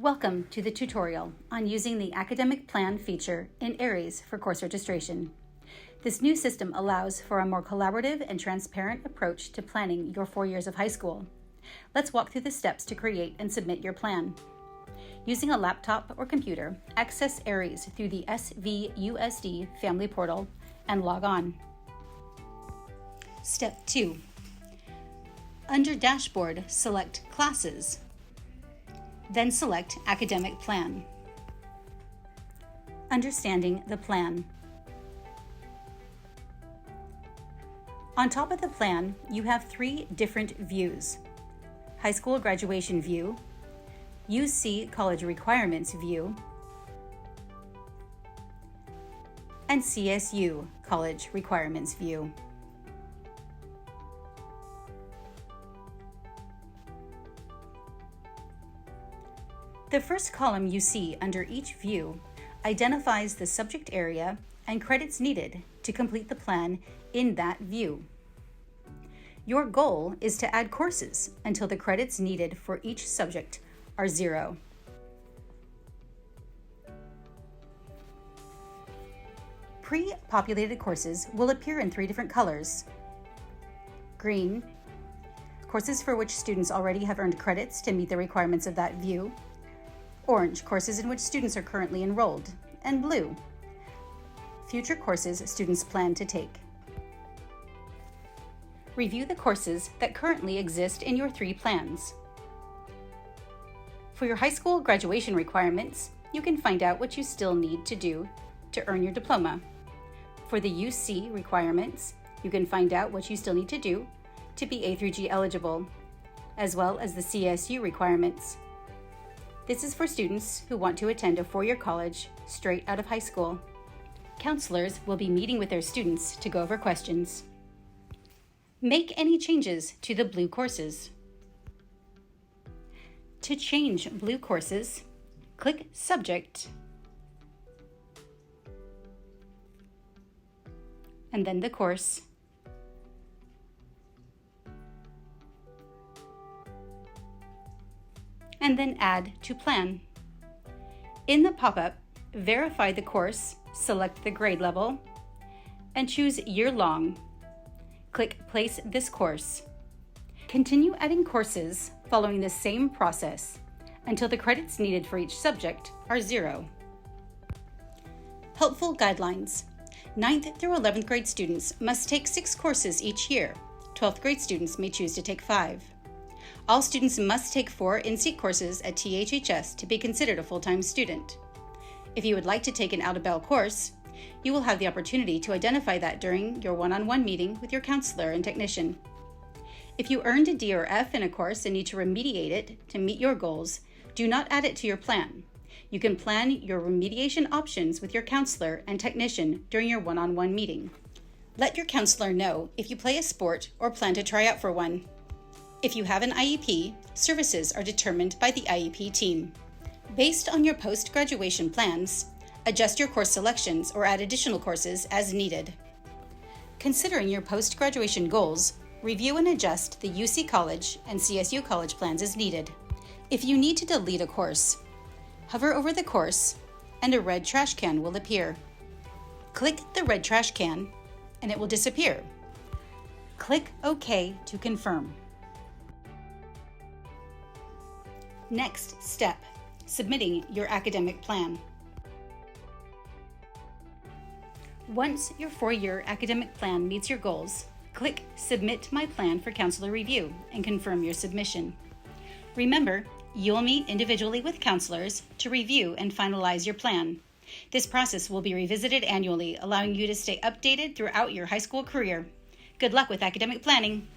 Welcome to the tutorial on using the Academic Plan feature in Aeries for course registration. This new system allows for a more collaborative and transparent approach to planning your 4 years of high school. Let's walk through the steps to create and submit your plan. Using a laptop or computer, access Aeries through the SVUSD Family Portal and log on. Step 2. Under Dashboard, select Classes. Then select Academic Plan. Understanding the plan. On top of the plan, you have 3 different views: High School Graduation View, UC College Requirements View, and CSU College Requirements View. The first column you see under each view identifies the subject area and credits needed to complete the plan in that view. Your goal is to add courses until the credits needed for each subject are 0. Pre-populated courses will appear in 3 different colors: green, courses for which students already have earned credits to meet the requirements of that view; orange, courses in which students are currently enrolled; and blue, future courses students plan to take. Review the courses that currently exist in your 3 plans. For your high school graduation requirements, you can find out what you still need to do to earn your diploma. For the UC requirements, you can find out what you still need to do to be A through G eligible, as well as the CSU requirements. This is for students who want to attend a 4-year college straight out of high school. Counselors will be meeting with their students to go over questions. Make any changes to the blue courses. To change blue courses, click Subject, and then the course, and then Add to Plan. In the pop-up, verify the course, select the grade level, and choose Year Long. Click Place this course. Continue adding courses following the same process until the credits needed for each subject are 0. Helpful guidelines. 9th through 11th grade students must take 6 courses each year. 12th grade students may choose to take 5. All students must take 4 in-seat courses at THHS to be considered a full-time student. If you would like to take an out-of-bell course, you will have the opportunity to identify that during your one-on-one meeting with your counselor and technician. If you earned a D or F in a course and need to remediate it to meet your goals, do not add it to your plan. You can plan your remediation options with your counselor and technician during your one-on-one meeting. Let your counselor know if you play a sport or plan to try out for one. If you have an IEP, services are determined by the IEP team. Based on your post-graduation plans, adjust your course selections or add additional courses as needed. Considering your post-graduation goals, review and adjust the UC College and CSU College plans as needed. If you need to delete a course, hover over the course and a red trash can will appear. Click the red trash can and it will disappear. Click OK to confirm. Next step, submitting your academic plan. Once your 4-year academic plan meets your goals, click Submit My Plan for counselor review and confirm your submission. Remember, you'll meet individually with counselors to review and finalize your plan. This process will be revisited annually, allowing you to stay updated throughout your high school career. Good luck with academic planning!